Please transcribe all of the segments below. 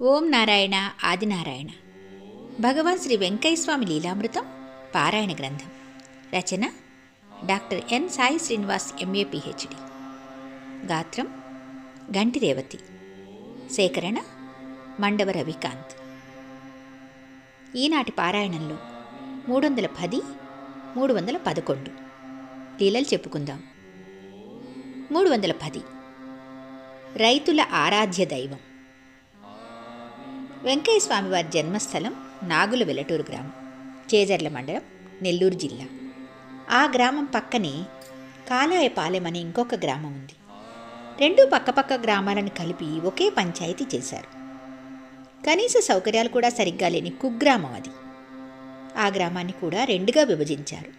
ఓం నారాయణ ఆదినారాయణ. భగవాన్ శ్రీ వెంకయ్య స్వామి లీలామృతం పారాయణ గ్రంథం. రచన doctor N Sai Srinivas MA PhD. గాత్రం గంటి రేవతి. సేకరణ మండవ రవికాంత్. ఈనాటి పారాయణంలో 310, 311 లీలలు చెప్పుకుందాం. 310 రైతుల ఆరాధ్య దైవం. వెంకయ్య స్వామివారి జన్మస్థలం నాగుల వెల్లటూరు గ్రామం, చేజర్ల మండలం, నెల్లూరు జిల్లా. ఆ గ్రామం పక్కనే కాలాయపాలెం అనే ఇంకొక గ్రామం ఉంది. రెండు పక్కపక్క గ్రామాలను కలిపి ఒకే పంచాయతీ చేశారు. కనీస సౌకర్యాలు కూడా సరిగ్గా లేని కుగ్రామం అది. ఆ గ్రామాన్ని కూడా రెండుగా విభజించారు.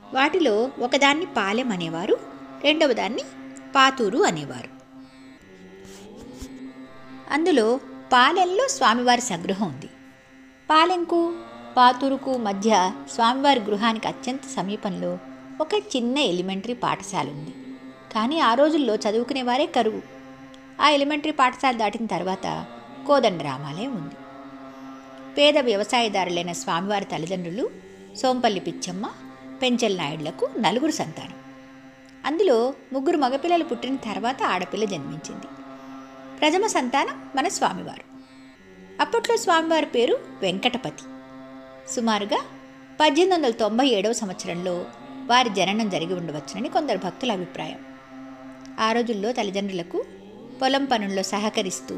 వాటిలో ఒకదాన్ని పాలెం అనేవారు, రెండవ దాన్ని పాతూరు అనేవారు. అందులో పాలెంలో స్వామివారి సగృహం ఉంది. పాలెంకు పాతూరుకు మధ్య స్వామివారి గృహానికి అత్యంత సమీపంలో ఒక చిన్న ఎలిమెంటరీ పాఠశాల ఉంది. కానీ ఆ రోజుల్లో చదువుకునేవారే కరువు. ఆ ఎలిమెంటరీ పాఠశాల దాటిన తర్వాత కోదండరామాలయం ఉంది. పేద వ్యవసాయదారులైన స్వామివారి తల్లిదండ్రులు సోంపల్లి పిచ్చమ్మ, పెంచల్ నాయుడులకు 4 సంతానం. అందులో 3 మగపిల్లలు పుట్టిన తర్వాత ఆడపిల్ల జన్మించింది. ప్రథమ సంతానం మన స్వామివారు. అప్పట్లో స్వామివారి పేరు వెంకటపతి. సుమారుగా 1897 సంవత్సరంలో వారి జననం జరిగి ఉండవచ్చునని కొందరు భక్తుల అభిప్రాయం. ఆ రోజుల్లో తల్లిదండ్రులకు పొలం పనుల్లో సహకరిస్తూ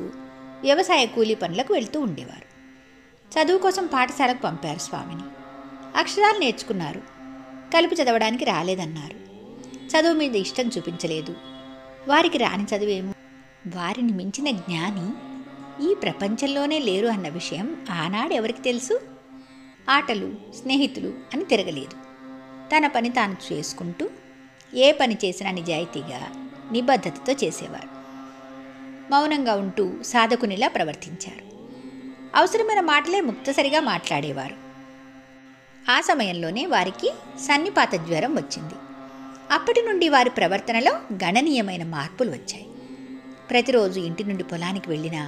వ్యవసాయ కూలీ పనులకు వెళ్తూ ఉండేవారు. చదువు కోసం పాఠశాలకు పంపారు స్వామిని. అక్షరాలు నేర్చుకున్నారు. కలిపి చదవడానికి రాలేదన్నారు. చదువు మీద ఇష్టం చూపించలేదు. వారికి రాని చదువేమో, వారిని మించిన జ్ఞాని ఈ ప్రపంచంలోనే లేరు అన్న విషయం ఆనాడు ఎవరికి తెలుసు? ఆటలు, స్నేహితులు అని తిరగలేదు. తన పని తాను చేసుకుంటూ ఏ పని చేసినా నిజాయితీగా, నిబద్ధతతో చేసేవారు. మౌనంగా ఉంటూ సాధకునిలా ప్రవర్తించారు. అవసరమైన మాటలే ముక్తసరిగా మాట్లాడేవారు. ఆ సమయంలోనే వారికి సన్నిపాత జ్వరం వచ్చింది. అప్పటి నుండి వారి ప్రవర్తనలో గణనీయమైన మార్పులు వచ్చాయి. ప్రతిరోజు ఇంటి నుండి పొలానికి వెళ్ళినా,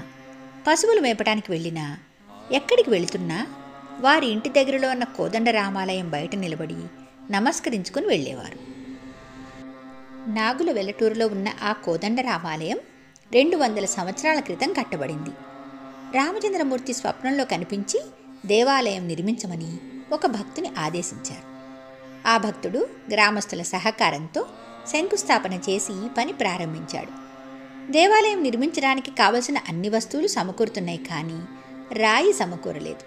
పశువులు మేపటానికి వెళ్ళినా, ఎక్కడికి వెళుతున్నా వారి ఇంటి దగ్గరలో ఉన్న కోదండరామాలయం బయట నిలబడి నమస్కరించుకుని వెళ్ళేవారు. నాగుల వెల్లటూరులో ఉన్న ఆ కోదండరామాలయం 200 సంవత్సరాల క్రితం కట్టబడింది. రామచంద్రమూర్తి స్వప్నంలో కనిపించి దేవాలయం నిర్మించమని ఒక భక్తుని ఆదేశించారు. ఆ భక్తుడు గ్రామస్తుల సహకారంతో శంకుస్థాపన చేసి పని ప్రారంభించాడు. దేవాలయం నిర్మించడానికి కావలసిన అన్ని వస్తువులు సమకూరుతున్నాయి, కానీ రాయి సమకూరలేదు.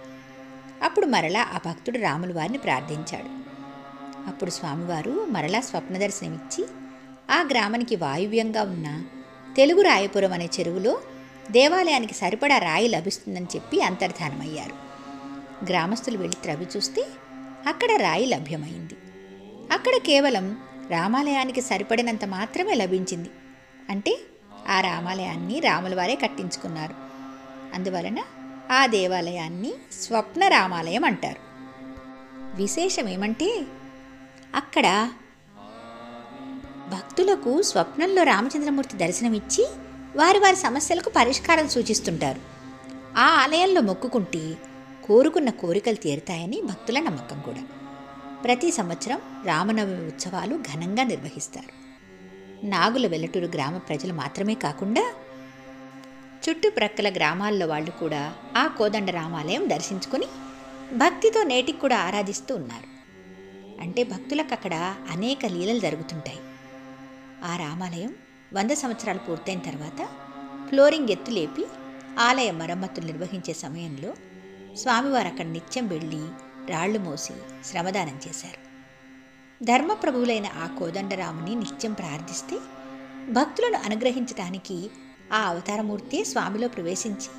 అప్పుడు మరలా ఆ భక్తుడు రాముల వారిని ప్రార్థించాడు. అప్పుడు స్వామివారు మరలా స్వప్న దర్శనమిచ్చి ఆ గ్రామానికి వాయువ్యంగా ఉన్న తెలుగు రాయపురం అనే చెరువులో దేవాలయానికి సరిపడా రాయి లభిస్తుందని చెప్పి అంతర్ధానమయ్యారు. గ్రామస్తులు వెళ్ళి త్రవ్వి చూస్తే అక్కడ రాయి లభ్యమైంది. అక్కడ కేవలం రామాలయానికి సరిపడినంత మాత్రమే లభించింది. అంటే ఆ రామాలయాన్ని రాముల వారే కట్టించుకున్నారు. అందువలన ఆ దేవాలయాన్ని స్వప్న రామాలయం అంటారు. విశేషం ఏమంటే అక్కడ భక్తులకు స్వప్నంలో రామచంద్రమూర్తి దర్శనమిచ్చి వారి వారి సమస్యలకు పరిష్కారం సూచిస్తుంటారు. ఆ ఆలయంలో మొక్కుకుంటే కోరుకున్న కోరికలు తీరుతాయని భక్తుల నమ్మకం కూడా. ప్రతి సంవత్సరం రామనవమి ఉత్సవాలు ఘనంగా నిర్వహిస్తారు. నాగుల వెల్లటూరు గ్రామ ప్రజలు మాత్రమే కాకుండా చుట్టుప్రక్కల గ్రామాల్లో వాళ్ళు కూడా ఆ కోదండ రామాలయం దర్శించుకుని భక్తితో నేటికి కూడా ఆరాధిస్తూ ఉన్నారు. అంటే భక్తులకు అక్కడ అనేక లీలలు జరుగుతుంటాయి. ఆ రామాలయం 100 సంవత్సరాలు పూర్తయిన తర్వాత ఫ్లోరింగ్ ఎత్తు లేపి ఆలయ మరమ్మతులు నిర్వహించే సమయంలో స్వామివారు అక్కడ నిత్యం వెళ్ళి రాళ్లు మోసి శ్రమదానం చేశారు. ధర్మప్రభువులైన ఆ కోదండరాముని నిత్యం ప్రార్థిస్తే భక్తులను అనుగ్రహించటానికి ఆ అవతారమూర్తే స్వామిలో ప్రవేశించి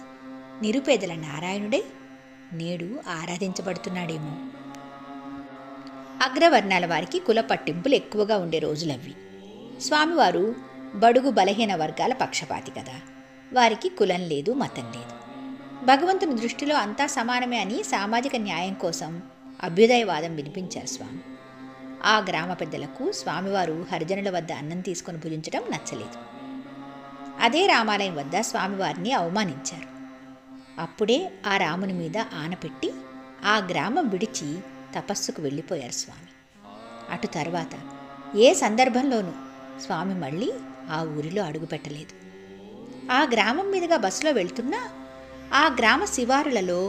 నిరుపేదల నారాయణుడై నేడు ఆరాధించబడుతున్నాడేమో. అగ్రవర్ణాల వారికి కుల పట్టింపులు ఎక్కువగా ఉండే రోజులవి. స్వామివారు బడుగు బలహీన వర్గాల పక్షపాతి కదా. వారికి కులం లేదు, మతం లేదు. భగవంతుని దృష్టిలో అంతా సమానమే అని సామాజిక న్యాయం కోసం అభ్యుదయవాదం వినిపించారు స్వామి. ఆ గ్రామ పెద్దలకు స్వామివారు హరిజనుల వద్ద అన్నం తీసుకొని భుజించడం నచ్చలేదు. అదే రామాలయం వద్ద స్వామివారిని అవమానించారు. అప్పుడే ఆ రాముని మీద ఆనపెట్టి ఆ గ్రామం విడిచి తపస్సుకు వెళ్ళిపోయారు స్వామి. అటు తర్వాత ఏ సందర్భంలోనూ స్వామి మళ్ళీ ఆ ఊరిలో అడుగుపెట్టలేదు. ఆ గ్రామం మీదుగా బస్సులో వెళ్తున్నా ఆ గ్రామ శివారులలో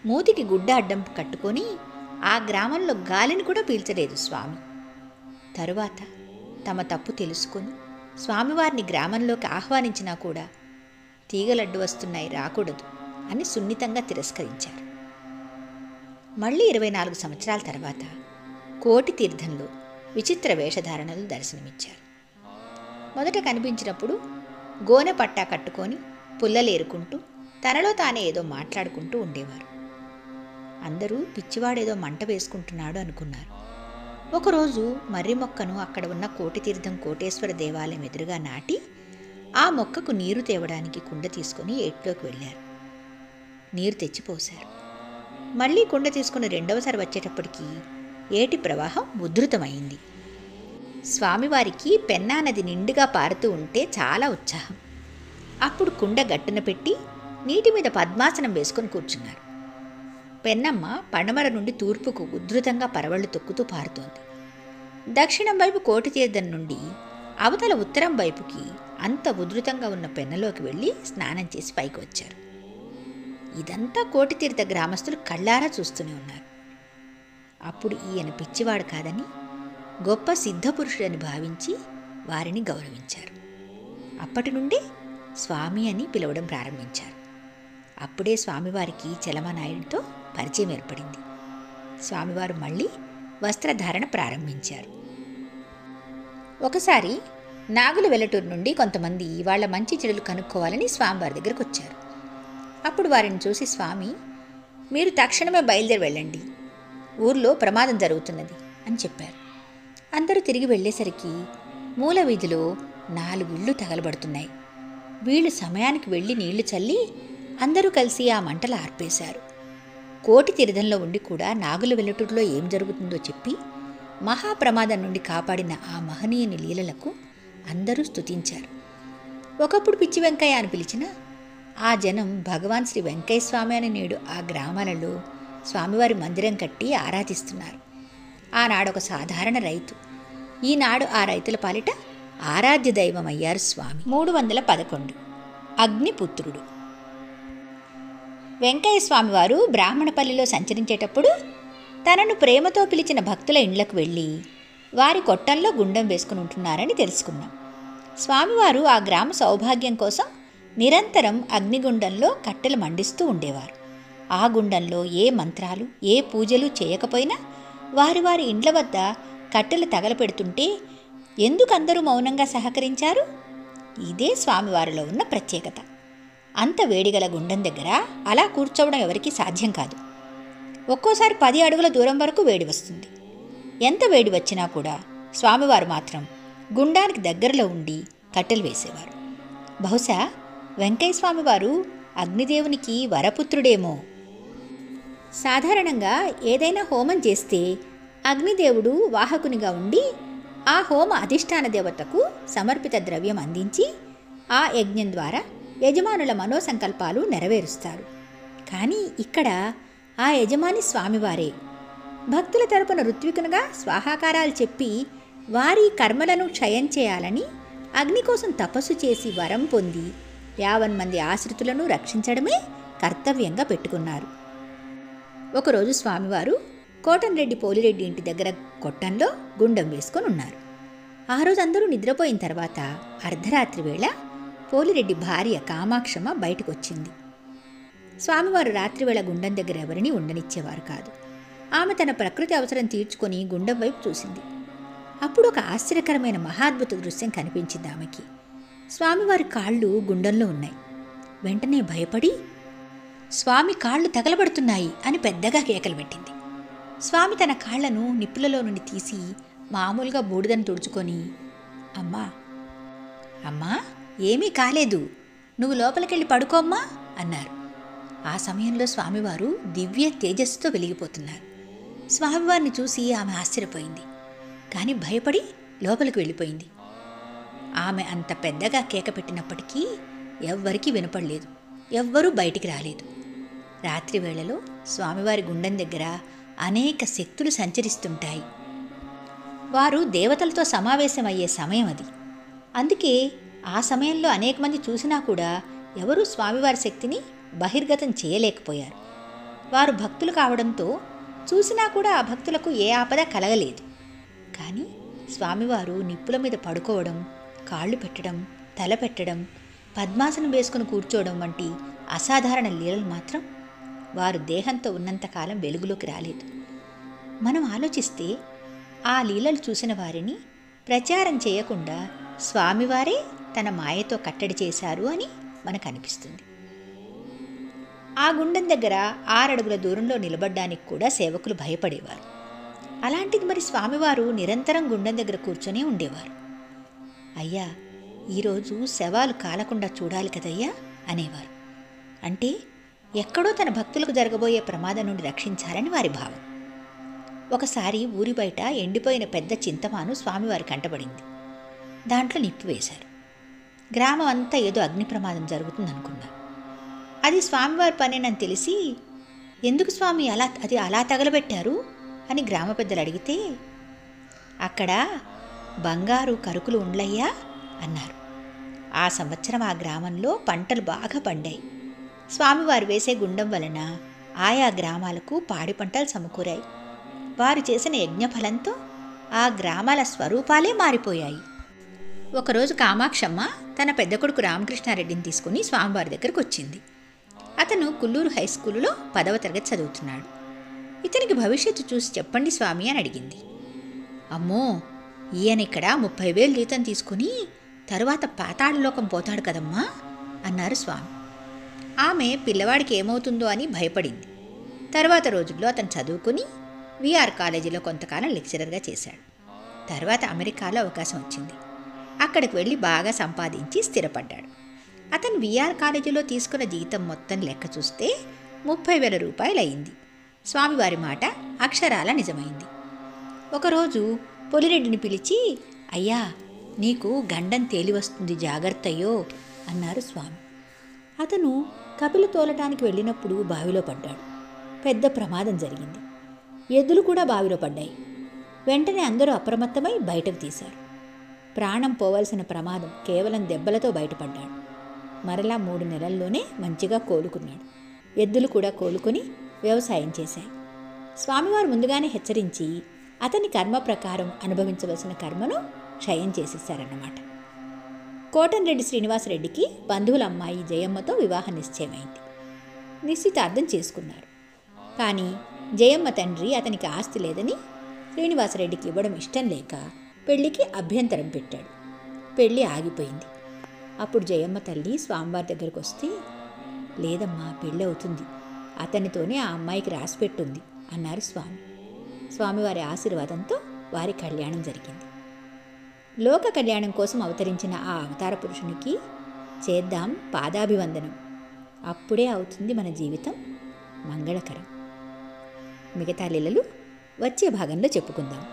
మూతికి గుడ్డ అడ్డం కట్టుకొని ఆ గ్రామంలో గాలిని కూడా పీల్చలేదు స్వామి. తరువాత తమ తప్పు తెలుసుకొని స్వామివారిని గ్రామంలోకి ఆహ్వానించినా కూడా తీగలడ్డు వస్తున్నాయి, రాకూడదు అని సున్నితంగా తిరస్కరించారు. మళ్ళీ 24 సంవత్సరాల తర్వాత కోటి తీర్థంలో విచిత్ర వేషధారణలు దర్శనమిచ్చారు. మొదట కనిపించినప్పుడు గోనె పట్టా కట్టుకొని పుల్లలేరుకుంటూ తనలో తానే ఏదో మాట్లాడుకుంటూ ఉండేవారు. అందరూ పిచ్చివాడేదో మంట వేసుకుంటున్నాడు అనుకున్నారు. ఒకరోజు మర్రి మొక్కను అక్కడ ఉన్న కోటితీర్థం కోటేశ్వర దేవాలయం ఎదురుగా నాటి ఆ మొక్కకు నీరు తేవడానికి కుండ తీసుకొని ఏట్లోకి వెళ్ళారు. నీరు తెచ్చిపోశారు. మళ్ళీ కుండ తీసుకుని రెండవసారి వచ్చేటప్పటికి ఏటి ప్రవాహం ఉధృతమైంది. స్వామివారికి పెన్నా నది నిండుగా పారుతూ ఉంటే చాలా ఉత్సాహం. అప్పుడు కుండ గట్టున పెట్టి నీటి మీద పద్మాసనం వేసుకొని కూర్చున్నారు. పెన్నమ్మ పడమర నుండి తూర్పుకు ఉధృతంగా పరవళ్లు తొక్కుతూ పారుతోంది. దక్షిణం వైపు కోటితీర్థం నుండి అవతల ఉత్తరం వైపుకి అంత ఉధృతంగా ఉన్న పెన్నలోకి వెళ్ళి స్నానం చేసి పైకి వచ్చారు. ఇదంతా కోటితీర్థ గ్రామస్తులు కళ్ళారా చూస్తూనే ఉన్నారు. అప్పుడు ఈయన పిచ్చివాడు కాదని గొప్ప సిద్ధపురుషుడని భావించి వారిని గౌరవించారు. అప్పటి నుండి స్వామి అని పిలవడం ప్రారంభించారు. అప్పుడే స్వామివారికి చలమనాయుడితో పరిచయం ఏర్పడింది. స్వామివారు మళ్ళీ వస్త్రధారణ ప్రారంభించారు. ఒకసారి నాగుల వెల్లటూరు నుండి కొంతమంది వాళ్ళ మంచి చెడులు కనుక్కోవాలని స్వామివారి దగ్గరకు వచ్చారు. అప్పుడు వారిని చూసి స్వామి, మీరు తక్షణమే బయలుదేరి వెళ్ళండి, ఊర్లో ప్రమాదం జరుగుతున్నది అని చెప్పారు. అందరూ తిరిగి వెళ్ళేసరికి మూల వీధిలో 4 ఇళ్ళు తగలబడుతున్నాయి. వీళ్ళు సమయానికి వెళ్ళి నీళ్లు చల్లి అందరూ కలిసి ఆ మంటలు ఆర్పేశారు. కోటి తీర్థంలో ఉండి కూడా నాగుల వెల్లటూరులో ఏం జరుగుతుందో చెప్పి మహాప్రమాదం నుండి కాపాడిన ఆ మహనీయుని లీలలకు అందరూ స్తుతించారు. ఒకప్పుడు పిచ్చి వెంకయ్య అని పిలిచిన ఆ జనం భగవాన్ శ్రీ వెంకయ్య స్వామి అని నేడు ఆ గ్రామాలలో స్వామివారి మందిరం కట్టి ఆరాధిస్తున్నారు. ఆనాడొక సాధారణ రైతు, ఈనాడు ఆ రైతుల పాలిట ఆరాధ్య దైవమయ్యారు స్వామి. 311 అగ్నిపుత్రుడు. వెంకయ్య స్వామివారు బ్రాహ్మణపల్లిలో సంచరించేటప్పుడు తనను ప్రేమతో పిలిచిన భక్తుల ఇండ్లకు వెళ్ళి వారి కొట్టంలో గుండం వేసుకుని ఉంటున్నారని తెలుసుకున్నాం. స్వామివారు ఆ గ్రామ సౌభాగ్యం కోసం నిరంతరం అగ్నిగుండంలో కట్టెలు మండిస్తూ ఉండేవారు. ఆ గుండంలో ఏ మంత్రాలు ఏ పూజలు చేయకపోయినా వారి వారి ఇండ్ల వద్ద కట్టెలు తగలపెడుతుంటే ఎందుకందరూ మౌనంగా సహకరించారు? ఇదే స్వామివారిలో ఉన్న ప్రత్యేకత. అంత వేడిగల గుండం దగ్గర అలా కూర్చోవడం ఎవరికీ సాధ్యం కాదు. ఒక్కోసారి 10 అడుగుల దూరం వరకు వేడి వస్తుంది. ఎంత వేడి వచ్చినా కూడా స్వామివారు మాత్రం గుండానికి దగ్గరలో ఉండి కట్టెలు వేసేవారు. బహుశా వెంకయ్య స్వామివారు అగ్నిదేవునికి వరపుత్రుడేమో. సాధారణంగా ఏదైనా హోమం చేస్తే అగ్నిదేవుడు వాహకునిగా ఉండి ఆ హోమ అధిష్టాన దేవతకు సమర్పిత ద్రవ్యం అందించి ఆ యజ్ఞం ద్వారా యజమానుల మనోసంకల్పాలు నెరవేరుస్తారు. కానీ ఇక్కడ ఆ యజమాని స్వామివారే. భక్తుల తరపున ఋత్వికునిగా స్వాహాకారాలు చెప్పి వారి కర్మలను క్షయం చేయాలని అగ్ని కోసం తపస్సు చేసి వరం పొంది 50 మంది ఆశ్రితులను రక్షించడమే కర్తవ్యంగా పెట్టుకున్నారు. ఒకరోజు స్వామివారు కోటంరెడ్డి పోలిరెడ్డి ఇంటి దగ్గర కొట్టంలో గుండం వేసుకొని ఉన్నారు. ఆ రోజు అందరూ నిద్రపోయిన తర్వాత అర్ధరాత్రి వేళ పోలిరెడ్డి భార్య కామాక్షమ్మ బయటకొచ్చింది. స్వామివారు రాత్రివేళ గుండం దగ్గర ఎవరిని ఉండనిచ్చేవారు కాదు. ఆమె తన ప్రకృతి అవసరం తీర్చుకొని గుండం వైపు చూసింది. అప్పుడు ఒక ఆశ్చర్యకరమైన మహాద్భుత దృశ్యం కనిపించింది ఆమెకి. స్వామివారి కాళ్ళు గుండంలో ఉన్నాయి. వెంటనే భయపడి స్వామి కాళ్ళు తగలబడుతున్నాయి అని పెద్దగా కేకలు పెట్టింది. స్వామి తన కాళ్లను నిప్పులలో నుండి తీసి మామూలుగా బూడిదను తుడుచుకొని, అమ్మా అమ్మా ఏమీ కాలేదు, నువ్వు లోపలికెళ్ళి పడుకోమ్మా అన్నారు. ఆ సమయంలో స్వామివారు దివ్య తేజస్సుతో వెలిగిపోతున్నారు. స్వామివారిని చూసి ఆమె ఆశ్చర్యపోయింది. కానీ భయపడి లోపలికి వెళ్ళిపోయింది. ఆమె అంత పెద్దగా కేక పెట్టినప్పటికీ ఎవ్వరికీ వినపడలేదు. ఎవ్వరూ బయటికి రాలేదు. రాత్రి వేళలో స్వామివారి గుండం దగ్గర అనేక శక్తులు సంచరిస్తుంటాయి. వారు దేవతలతో సమావేశమయ్యే సమయం అది. అందుకే ఆ సమయంలో అనేక మంది చూసినా కూడా ఎవరూ స్వామివారి శక్తిని బహిర్గతం చేయలేకపోయారు. వారు భక్తులు కావడంతో చూసినా కూడా ఆ భక్తులకు ఏ ఆపద కలగలేదు. కానీ స్వామివారు నిప్పుల మీద పడుకోవడం, కాళ్ళు పెట్టడం, తల పెట్టడం, పద్మాసనం వేసుకుని కూర్చోవడం వంటి అసాధారణ లీలలు మాత్రం వారు దేహంతో ఉన్నంతకాలం వెలుగులోకి రాలేదు. మనం ఆలోచిస్తే ఆ లీలలు చూసిన వారిని ప్రచారం చేయకుండా స్వామివారే తన మాయతో కట్టడి చేశారు అని మనకు అనిపిస్తుంది. ఆ గుండం దగ్గర 6 అడుగుల దూరంలో నిలబడ్డానికి కూడా సేవకులు భయపడేవారు. అలాంటిది మరి స్వామివారు నిరంతరం గుండం దగ్గర కూర్చొని ఉండేవారు. అయ్యా, ఈరోజు శవాలు కాలకుండా చూడాలి కదయ్యా అనేవారు. అంటే ఎక్కడో తన భక్తులకు జరగబోయే ప్రమాదం నుండి రక్షించాలని వారి భావం. ఒకసారి ఊరి బయట ఎండిపోయిన పెద్ద చింతమాను స్వామివారి కంటపడింది. దాంట్లో నిప్పు వేశారు. గ్రామం అంతా ఏదో అగ్ని ప్రమాదం జరుగుతుందనుకున్నారు. అది స్వామివారి పనేనని తెలిసి, ఎందుకు స్వామి అలా తగలబెట్టారు అని గ్రామ పెద్దలు అడిగితే, అక్కడ బంగారు కరుకులు ఉండలయ్యా అన్నారు. ఆ సంవత్సరం ఆ గ్రామంలో పంటలు బాగా పండాయి. స్వామివారు వేసే గుండం వలన ఆయా గ్రామాలకు పాడి పంటలు సమకూరాయి. వారు చేసిన యజ్ఞఫలంతో ఆ గ్రామాల స్వరూపాలే మారిపోయాయి. ఒకరోజు కామాక్షమ్మ తన పెద్ద కొడుకు రామకృష్ణారెడ్డిని తీసుకుని స్వామివారి దగ్గరకు వచ్చింది. అతను కుల్లూరు హై స్కూలులో 10వ తరగతి చదువుతున్నాడు. ఇతనికి భవిష్యత్తు చూసి చెప్పండి స్వామి అని అడిగింది. అమ్మో, ఈయన ఇక్కడ 30,000 జీతం తీసుకుని తరువాత పాతాళలోకం పోతాడు కదమ్మా అన్నారు స్వామి. ఆమె పిల్లవాడికి ఏమవుతుందో అని భయపడింది. తర్వాత రోజుల్లో అతను చదువుకుని విఆర్ కాలేజీలో కొంతకాలం లెక్చరర్గా చేశాడు. తర్వాత అమెరికాలో అవకాశం వచ్చింది. అక్కడికి వెళ్ళి బాగా సంపాదించి స్థిరపడ్డాడు. అతను విఆర్ కాలేజీలో తీసుకున్న జీతం మొత్తం లెక్క చూస్తే 30,000 రూపాయలు అయింది. స్వామివారి మాట అక్షరాల నిజమైంది. ఒకరోజు పొలిరెడ్డిని పిలిచి, అయ్యా, నీకు గండం తేలివస్తుంది, జాగ్రత్తయ్యో అన్నారు స్వామి. అతను కపిల తోలటానికి వెళ్ళినప్పుడు బావిలో పడ్డాడు. పెద్ద ప్రమాదం జరిగింది. ఎద్దులు కూడా బావిలో పడ్డాయి. వెంటనే అందరూ అప్రమత్తమై బయటకు తీశారు. ప్రాణం పోవలసిన ప్రమాదం కేవలం దెబ్బలతో బయటపడ్డాడు. మరలా 3 నెలల్లోనే మంచిగా కోలుకున్నాడు. ఎద్దులు కూడా కోలుకొని వ్యవసాయం చేశాయి. స్వామివారు ముందుగానే హెచ్చరించి అతని కర్మ ప్రకారం అనుభవించవలసిన కర్మను క్షయం చేసేశారన్నమాట. కోటంరెడ్డి శ్రీనివాసరెడ్డికి బంధువుల అమ్మాయి జయమ్మతో వివాహ నిశ్చయమైంది. నిశ్చితార్థం చేసుకున్నారు. కానీ జయమ్మ తండ్రి అతనికి ఆస్తి లేదని శ్రీనివాసరెడ్డికి ఇవ్వడం ఇష్టం లేక పెళ్లికి అభ్యంతరం పెట్టాడు. పెళ్ళి ఆగిపోయింది. అప్పుడు జయమ్మ తల్లి స్వామివారి దగ్గరకు వస్తే, లేదమ్మా, పెళ్ళి అవుతుంది, అతనితోనే ఆ అమ్మాయికి రాసిపెట్టుంది అన్నారు స్వామి. స్వామివారి ఆశీర్వాదంతో వారి కళ్యాణం జరిగింది. లోక కళ్యాణం కోసం అవతరించిన ఆ అవతార పురుషునికి చేద్దాం పాదాభివందనం. అప్పుడే అవుతుంది మన జీవితం మంగళకరం. మిగతా లీలలు వచ్చే భాగంలో చెప్పుకుందాం.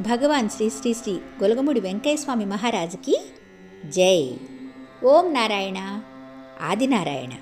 భగవాన్ శ్రీ శ్రీ శ్రీ గొలగముడి వెంకయ్యస్వామి మహారాజుకి జై. ఓం నారాయణ ఆదినారాయణ.